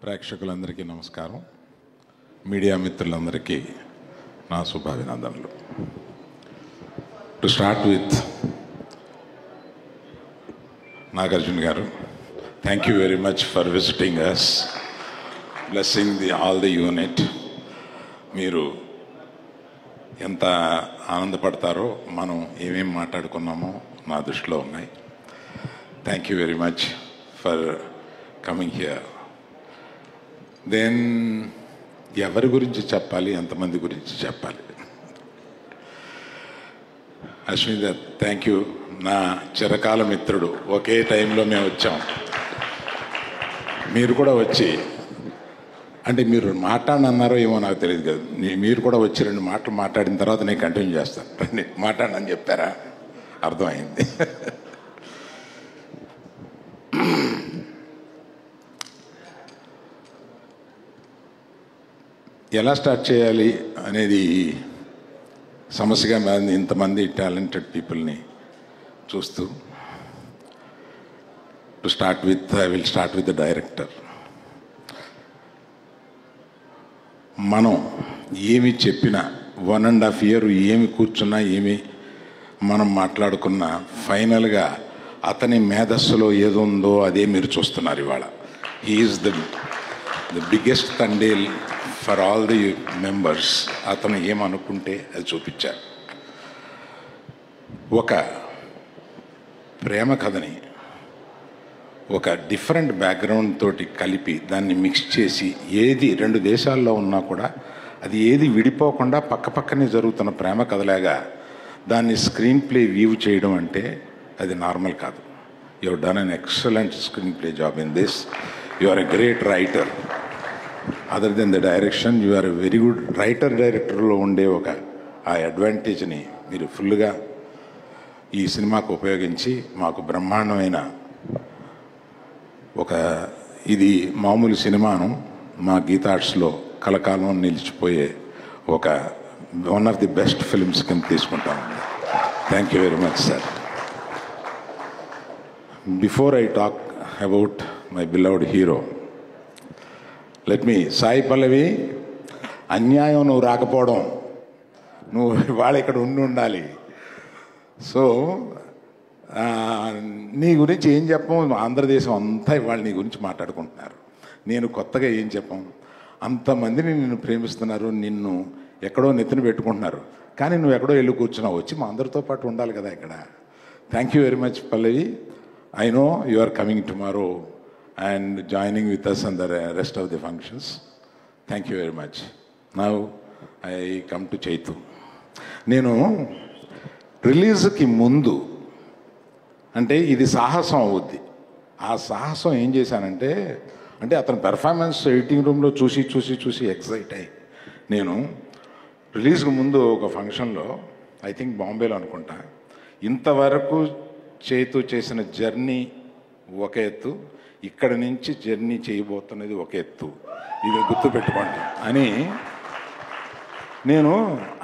ప్రేక్షకులందరికీ నమస్కారం. మీడియా మిత్రులందరికీ నా శుభాభినందనలు. To start with Nagarjuna garu, thank you very much for visiting us, blessing all the unit. మీరు ఎంత ఆనందపడతారో మనం ఏమేమి మాట్లాడుకున్నామో నా దృష్టిలో ఉన్నాయి. Thank you very much for coming here. Then ఎవరి గురించి చెప్పాలి, ఎంతమంది గురించి చెప్పాలి? Ashwini, thank you. నా చిరకాల మిత్రుడు, ఒకే టైంలో మేము వచ్చాం. మీరు కూడా వచ్చి, అంటే మీరు మాట్లాడనన్నారో ఏమో నాకు తెలియదు కదా, మీరు కూడా వచ్చి 2 మాటలు మాట్లాడిన తర్వాత నేను కంటిన్యూ చేస్తాను. రండి మాట్లాడనని చెప్పారా? అర్థమైంది. ఎలా స్టార్ట్ చేయాలి అనేది సమస్యగా మారింది ఇంతమంది టాలెంటెడ్ పీపుల్ని చూస్తూ. To start with, I will start with the director. మనం ఏమి చెప్పినా 1.5 year ఏమి కూర్చున్నా, ఏమి మనం మాట్లాడుకున్నా, ఫైనల్గా అతని మేధస్సులో ఏదో ఉందో అదే మీరు చూస్తున్నారు ఇవాళ. He's the biggest Thandel for all the members. అతను ఏమనుకుంటే అది చూపించారు. ఒక ప్రేమ కథని ఒక డిఫరెంట్ బ్యాక్గ్రౌండ్ తోటి కలిపి దాన్ని మిక్స్ చేసి, ఏది 2 దేశాల్లో ఉన్నా కూడా అది ఏది విడిపోకుండా పక్కపక్కనే జరుగుతున్న ప్రేమ కథలాగా దాన్ని స్క్రీన్ ప్లే వ్యూ చేయడం అంటే అది నార్మల్ కాదు. You have done an excellent screenplay job in this. You are a great writer. Other than the direction, you are a very good writer. డైరెక్టర్లో ఉండే ఆ అడ్వాంటేజ్ని మీరు ఫుల్గా ఈ సినిమాకు ఉపయోగించి మాకు బ్రహ్మాండమైన ఇది మామూలు సినిమాను మా గీతా ఆర్ట్స్లో కలకాలం నిలిచిపోయే one of the best films కింద తీసుకుంటామండి. Thank you very much sir. Before I talk about my beloved hero, let me, Sai Pallavi, అన్యాయం నువ్వు రాకపోవడం, నువ్వు వాళ్ళు ఇక్కడ ఉండాలి. సో నీ గురించి ఏం చెప్పం, ఆంధ్రదేశం అంతా ఇవాళ నీ గురించి మాట్లాడుకుంటున్నారు. నేను కొత్తగా ఏం చెప్పం, అంతమందిని నిన్ను ప్రేమిస్తున్నారు, నిన్ను ఎక్కడో నెత్తిన పెట్టుకుంటున్నారు, కానీ నువ్వు ఎక్కడో వెళ్ళి కూర్చున్నావు. వచ్చి మా అందరితో పాటు ఉండాలి కదా ఇక్కడ. Thank you very much Pallavi. I know you are coming tomorrow and joining with us on the rest of the functions. Thank you very much. Now I come to Chaitu. నేను రిలీజ్కి ముందు, అంటే ఇది సాహసం అవుద్ది, ఆ సాహసం ఏం చేశానంటే, అతని పెర్ఫార్మెన్స్ ఎడిటింగ్ రూమ్లో చూసి ఎక్సైట్ అయ్యి, నేను రిలీజ్కి ముందు ఒక ఫంక్షన్లో, ఐ థింక్ బాంబేలో అనుకుంటా, ఇంతవరకు చైతు చేసిన జర్నీ ఒక ఎత్తు, ఇక్కడ నుంచి జర్నీ చేయబోతున్నది ఒక ఎత్తు, ఇది గుర్తుపెట్టుకోండి అని నేను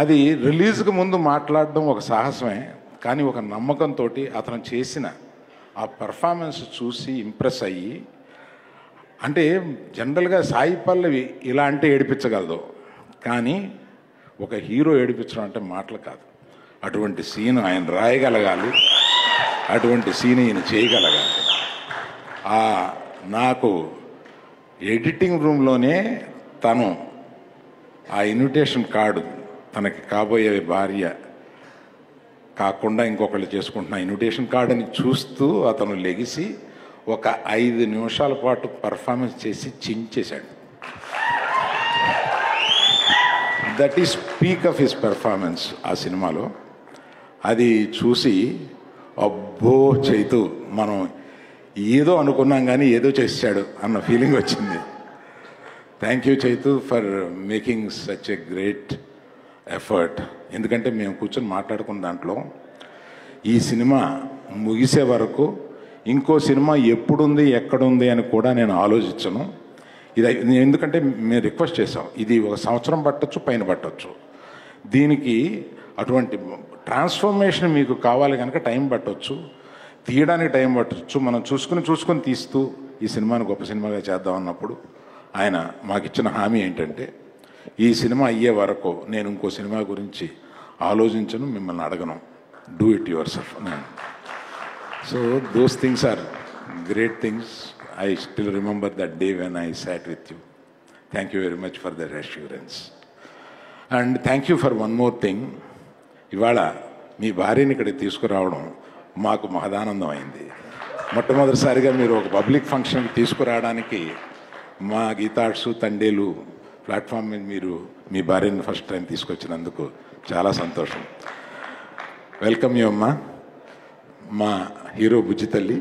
అది రిలీజ్కి ముందు మాట్లాడడం ఒక సాహసమే. కానీ ఒక నమ్మకంతో అతను చేసిన ఆ పెర్ఫార్మెన్స్ చూసి ఇంప్రెస్ అయ్యి, అంటే జనరల్గా సాయి పల్లవి ఇలా అంటే ఏడిపించగలదు, కానీ ఒక హీరో ఏడిపించడం అంటే మాటలు కాదు. అటువంటి సీన్ ఆయన రాయగలగాలి, అటువంటి సీన్ ఈయన చేయగలగాలి. నాకు ఎడిటింగ్ రూమ్లోనే తను ఆ ఇన్విటేషన్ కార్డు, తనకి కాబోయే భార్య కాకుండా ఇంకొకళ్ళు చేసుకుంటున్న ఇన్విటేషన్ కార్డుని చూస్తూ అతను లెగిసి ఒక 5 నిమిషాల పాటు పర్ఫార్మెన్స్ చేసి చించేశాడు. That is peak of his performance ఆ సినిమాలో. అది చూసి అబ్బో చైతు, మనం ఏదో అనుకున్నాం కానీ ఏదో చేశాడు అన్న ఫీలింగ్ వచ్చింది. Thank you Chaitu for making such a great effort. ఎందుకంటే మేము కూర్చొని మాట్లాడుకున్న దాంట్లో ఈ సినిమా ముగిసే వరకు ఇంకో సినిమా ఎప్పుడుంది ఎక్కడుంది అని కూడా నేను ఆలోచించను. ఎందుకంటే మేము రిక్వెస్ట్ చేసాం, ఇది 1 సంవత్సరం పట్టొచ్చు, పైన పట్టొచ్చు. దీనికి అటువంటి ట్రాన్స్ఫర్మేషన్ మీకు కావాలి కనుక టైం పట్టొచ్చు, తీయడానికి టైం పట్టచ్చు. మనం చూసుకుని తీస్తూ ఈ సినిమాని గొప్ప సినిమాగా చేద్దాం అన్నప్పుడు ఆయన మాకిచ్చిన హామీ ఏంటంటే ఈ సినిమా అయ్యే వరకు నేను ఇంకో సినిమా గురించి ఆలోచించను, మిమ్మల్ని అడగను, do it yourself. So those things are great things. I still remember that day when I sat with you. Thank you very much for that assurance. And thank you for one more thing. ఇవాళ మీ భార్యని ఇక్కడికి తీసుకురావడం మాకు మహదానందం అయింది. మొట్టమొదటిసారిగా మీరు ఒక పబ్లిక్ ఫంక్షన్కి తీసుకురావడానికి మా గీతార్ట్స్ తండేలు ప్లాట్ఫామ్ మీద మీరు మీ భార్యని ఫస్ట్ టైం తీసుకొచ్చినందుకు చాలా సంతోషం. వెల్కమ్ యూ అమ్మా, మా హీరో బుజ్జి తల్లి.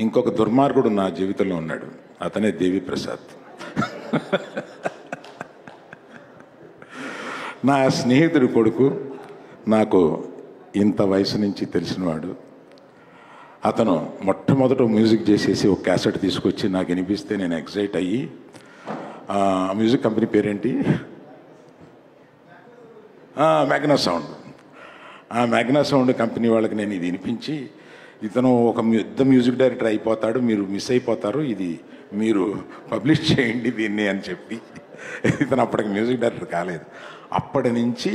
ఇంకొక దుర్మార్గుడు నా జీవితంలో ఉన్నాడు, అతనే దేవి ప్రసాద్. నా స్నేహితుడి కొడుకు, నాకు ఇంత వయసు నుంచి తెలిసినవాడు. అతను మొట్టమొదట మ్యూజిక్ చేసేసి ఒక క్యాసెట్ తీసుకొచ్చి నాకు వినిపిస్తే నేను ఎక్సైట్ అయ్యి, మ్యూజిక్ కంపెనీ పేరేంటి, మ్యాగ్నా సౌండ్. ఆ మ్యాగ్నా సౌండ్ కంపెనీ వాళ్ళకి నేను ఇది వినిపించి, ఇతను ఒక పెద్ద మ్యూజిక్ డైరెక్టర్ అయిపోతాడు, మీరు మిస్ అయిపోతారు, ఇది మీరు పబ్లిష్ చేయండి దీన్ని అని చెప్పి, ఇతను అప్పటికి మ్యూజిక్ డైరెక్టర్ కాలేదు. అప్పటి నుంచి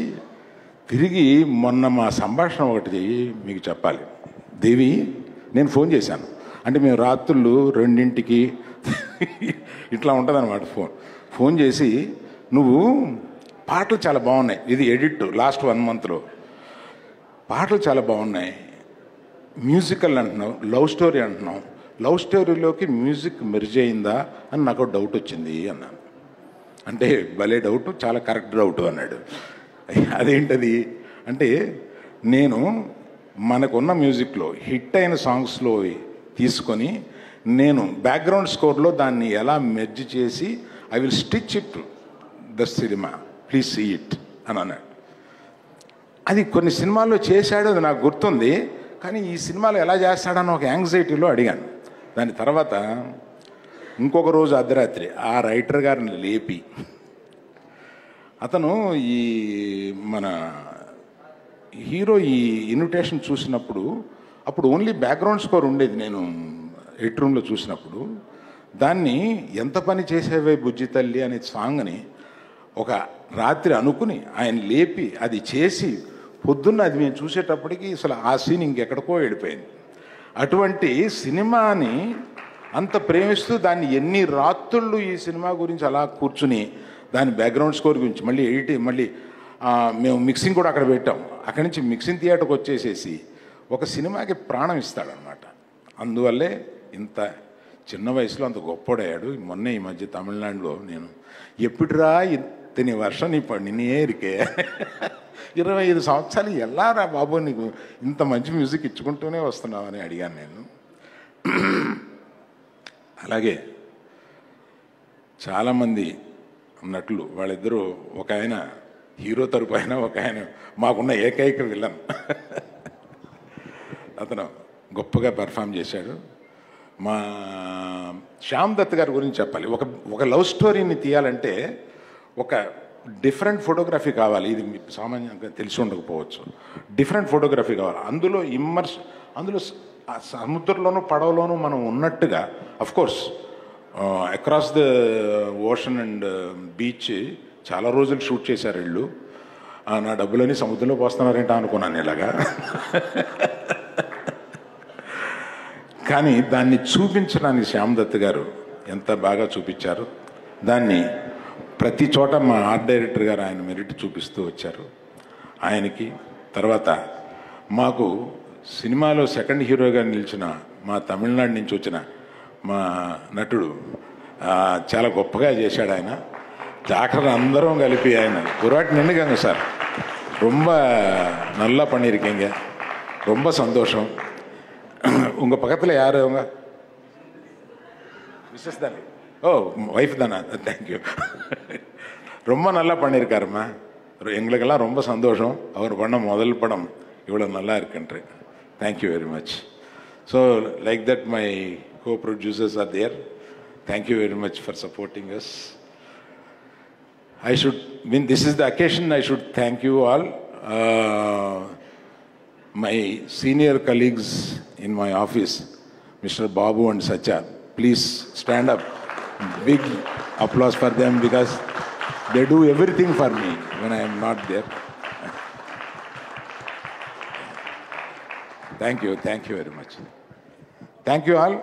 తిరిగి మొన్న మా సంభాషణ ఒకటి మీకు చెప్పాలి. దేవి, నేను ఫోన్ చేశాను, అంటే మేము రాత్రులు 2ంటికి ఇట్లా ఉంటుందన్నమాట. ఫోన్ చేసి, నువ్వు పాటలు చాలా బాగున్నాయి, ఇది ఎడిట్ లాస్ట్ 1 మంత్లో, పాటలు చాలా బాగున్నాయి, మ్యూజికల్ అంటున్నావు, లవ్ స్టోరీ అంటున్నావు, లవ్ స్టోరీలోకి మ్యూజిక్ మెర్జ్ అయిందా అని నాకు డౌట్ వచ్చింది అన్నాను. అంటే భలే డౌట్, చాలా కరెక్ట్ డౌట్ అన్నాడు. అదేంటది అంటే, నేను మనకున్న మ్యూజిక్లో హిట్ అయిన సాంగ్స్లో తీసుకొని నేను బ్యాక్గ్రౌండ్ స్కోర్లో దాన్ని ఎలా మెర్జ్ చేసి I will stitch it the cinema, please see it అని అన్నాడు. అది కొన్ని సినిమాల్లో చేశాడు, అది నాకు గుర్తుంది, కానీ ఈ సినిమాలో ఎలా చేస్తాడని ఒక యాంగ్జైటీలో అడిగాను. దాని తర్వాత ఇంకొక రోజు అర్ధరాత్రి ఆ రైటర్ గారిని లేపి, అతను ఈ మన హీరో ఈ ఇన్విటేషన్ చూసినప్పుడు, అప్పుడు ఓన్లీ బ్యాక్గ్రౌండ్ స్కోర్ ఉండేది, నేను ఎడిట్ రూమ్లో చూసినప్పుడు, దాన్ని ఎంత పని చేసేవే బుజ్జి తల్లి అనే సాంగ్ని ఒక రాత్రి అనుకుని ఆయన లేపి అది చేసి పొద్దున్న అది మేము చూసేటప్పటికి అసలు ఆ సీన్ ఇంకెక్కడికో వెళ్ళిపోయింది. అటువంటి సినిమాని అంత ప్రేమిస్తూ దాన్ని ఎన్ని రాత్రుళ్ళు ఈ సినిమా గురించి అలా కూర్చుని దాని బ్యాక్గ్రౌండ్ స్కోర్ గురించి మళ్ళీ ఎడిటింగ్, మళ్ళీ మేము మిక్సింగ్ కూడా అక్కడ పెట్టాం. అక్కడి నుంచి మిక్సింగ్ థియేటర్కి వచ్చేసేసి ఒక సినిమాకి ప్రాణం ఇస్తాడనమాట. అందువల్లే ఇంత చిన్న వయసులో అంత గొప్పడయ్యాడు. మొన్నే ఈ మధ్య తమిళనాడులో నేను, ఎప్పుడురా ఇతని వర్షం నీ నిన్నే ఇరికే 25 సంవత్సరాలు ఎలా రా బాబు నీకు ఇంత మంచి మ్యూజిక్ ఇచ్చుకుంటూనే వస్తున్నావు అని అడిగాను నేను. అలాగే చాలామంది నటులు, వాళ్ళిద్దరూ, ఒక ఆయన హీరో తరపు అయినా, ఒక ఆయన మాకున్న ఏకైక విలన్. అతను గొప్పగా పెర్ఫామ్ చేశాడు. మా శ్యామ్ దత్ గారి గురించి చెప్పాలి. ఒక లవ్ స్టోరీని తీయాలంటే ఒక డిఫరెంట్ ఫోటోగ్రఫీ కావాలి. ఇది సామాన్యంగా తెలిసి ఉండకపోవచ్చు. డిఫరెంట్ ఫోటోగ్రఫీ కావాలి. అందులో అందులో సముద్రంలోనూ పడవలోనూ మనం ఉన్నట్టుగా, of course across the ocean and beach చాలా రోజులు షూట్ చేశారు వీళ్ళు. నా డబ్బులని సముద్రంలో పోస్తున్నారేంటా అనుకున్నాను ఇలాగా. కానీ దాన్ని చూపించడానికి శ్యామ్ దత్ గారు ఎంత బాగా చూపించారు. దాన్ని ప్రతి చోట మా ఆర్ట్ డైరెక్టర్ గారు ఆయన మెరిట్ చూపిస్తూ వచ్చారు. ఆయనకి తర్వాత మాకు సినిమాలో సెకండ్ హీరోగా నిలిచిన మా తమిళనాడు నుంచి వచ్చిన మా నటుడు చాలా గొప్పగా చేశాడు. ఆయన డాక్టర్ అందరం కలిపి ఆయన పురాటి నిండుగాங்க సార్, ரொம்ப நல்லா பண்ணியிருக்கீங்க, ரொம்ப சந்தோஷம். உங்கள் பக்கத்தில் யார் அவங்க? மிஸ்ஸஸ் தானே? ஓ, ஒய்ஃப் தானே? தேங்க்யூ. ரொம்ப நல்லா பண்ணியிருக்காருமா. எங்களுக்கெல்லாம் ரொம்ப சந்தோஷம். அவர் பண்ண முதல் படம் இவ்வளோ நல்லா இருக்குன்ட்டு. Thank you very much. So like that my co-producers are there. Thank you very much for supporting us. This is the occasion I should thank you all. My senior colleagues in my office, Mr. Babu and Satya. Please stand up. Big applause for them because they do everything for me when I am not there. Thank you very much. Thank you all.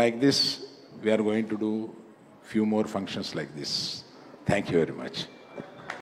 Like this, we are going to do few more functions like this. Thank you very much.